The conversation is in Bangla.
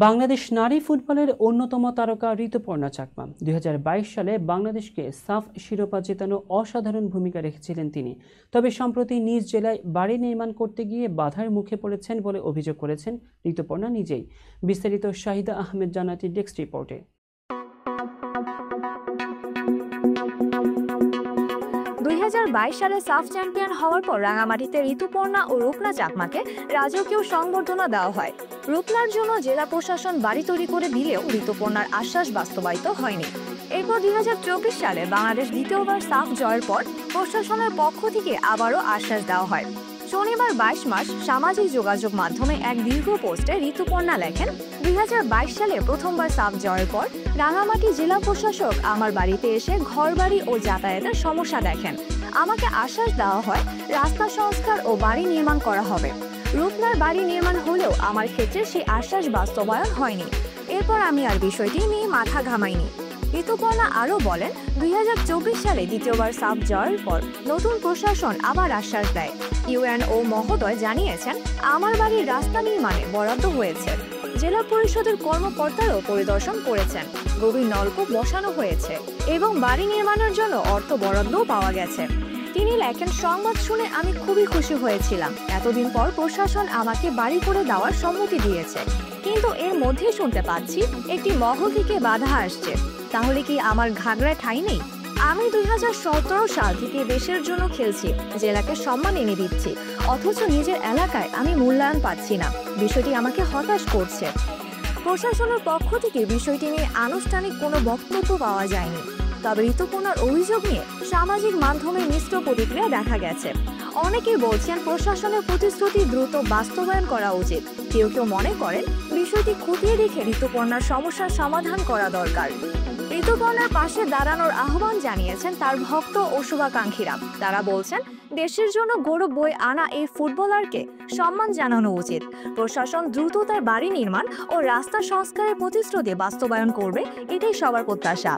বাংলাদেশ নারী ফুটবলের অন্যতম তারকা ঋতুপর্ণা চাকমা ২০২২ সালে বাংলাদেশকে সাফ শিরোপা জেতানো অসাধারণ ভূমিকা রেখেছিলেন তিনি। তবে সম্প্রতি নিজ জেলায় বাড়ি নির্মাণ করতে গিয়ে বাধার মুখে পড়েছেন বলে অভিযোগ করেছেন ঋতুপর্ণা নিজেই। বিস্তারিত শাহিদা আহমেদ জান্নাতীর ডেস্ক রিপোর্টে। ২০২২ সালে সাফ চ্যাম্পিয়ন হওয়ার পর রাঙামাটিতে ঋতুপর্ণা ও রূপনা চাকমাকে রাজকীয় সংবর্ধনা দেওয়া হয়। রূপনার জন্য জেলা প্রশাসন বাড়ি তৈরি করে দিলেও ঋতুপর্ণার আশ্বাস বাস্তবায়িত হয়নি। এরপর ২০২৪ সালে বাংলাদেশ দ্বিতীয়বার সাফ জয়ের পর প্রশাসনের পক্ষ থেকে আবারও আশ্বাস দেওয়া হয়। শনিবার ২২ মার্চ সামাজিক যোগাযোগ মাধ্যমে এক দীর্ঘ পোস্টে ঋতুপর্ণা লেখেন, ২০২২ সালে প্রথমবার সাফ জয়ের পর রাঙামাটি জেলা প্রশাসক আমার বাড়িতে এসে ঘরবাড়ি ও যাতায়াতের সমস্যা দেখেন। আমাকে আশ্বাস দেওয়া হয় রাস্তা সংস্কার ও বাড়ি নির্মাণ করা হবে। রূপনার বাড়ি নির্মাণ হলেও আমার ক্ষেত্রে সেই আশ্বাস বাস্তবায়ন হয়নি। এরপর আমি আর বিষয়টি নিয়ে মাথা ঘামাইনি। ঋতুপর্ণা আরও বলেন, ২০২৪ সালে দ্বিতীয়বার সাফ জয়ের পর নতুন প্রশাসন আবার আশ্বাস দেয়। ইউএনও মহোদয় জানিয়েছেন আমার বাড়ির রাস্তা নির্মাণে বরাদ্দ হয়েছে। জেলা পরিষদের কর্মকর্তারাও পরিদর্শন করেছেন, গভীর নলকূপ বসানো হয়েছে এবং বাড়ি নির্মাণের জন্য অর্থ বরাদ্দও পাওয়া গেছে। তিনি লেখেন, সংবাদ শুনে আমি খুবই খুশি হয়েছিলাম। এতদিন পর প্রশাসন আমাকে বাড়ি করে দেওয়ার সম্মতি দিয়েছে, কিন্তু এর মধ্যেই শুনতে পাচ্ছি একটি মহল থেকে বাধা আসছে। তাহলে কি আমার ঘাগড়ায় ঠাঁই নেই? আমি ২০১৭ সাল থেকে দেশের জন্য খেলছি, জেলাকে সম্মান এনে দিচ্ছি, অথচ নিজের এলাকায় আমি মূল্যায়ন পাচ্ছি না। বিষয়টি আমাকে হতাশ করছে। প্রশাসনের পক্ষ থেকে বিষয়টি নিয়ে আনুষ্ঠানিক কোনো বক্তব্য পাওয়া যায়নি। তবে ঋতুপর্ণার অভিযোগ নিয়ে সামাজিক মাধ্যমে মিশ্র প্রতিক্রিয়া দেখা গেছে। অনেকেই বলছেন প্রশাসনের প্রতিশ্রুতি দ্রুত বাস্তবায়ন করা উচিত। কেউ কেউ মনে করেন বিষয়টি খতিয়ে দেখে ঋতুপর্ণার সমস্যার সমাধান করা দরকার। ঋতুপর্ণার পাশে দাঁড়ানোর আহ্বান জানিয়েছেন তার ভক্ত ও শুভাকাঙ্ক্ষীরা। তারা বলছেন, দেশের জন্য গৌরব বয়ে আনা এই ফুটবলারকে সম্মান জানানো উচিত। প্রশাসন দ্রুত তার বাড়ি নির্মাণ ও রাস্তা সংস্কারের প্রতিশ্রুতি বাস্তবায়ন করবে, এটাই সবার প্রত্যাশা।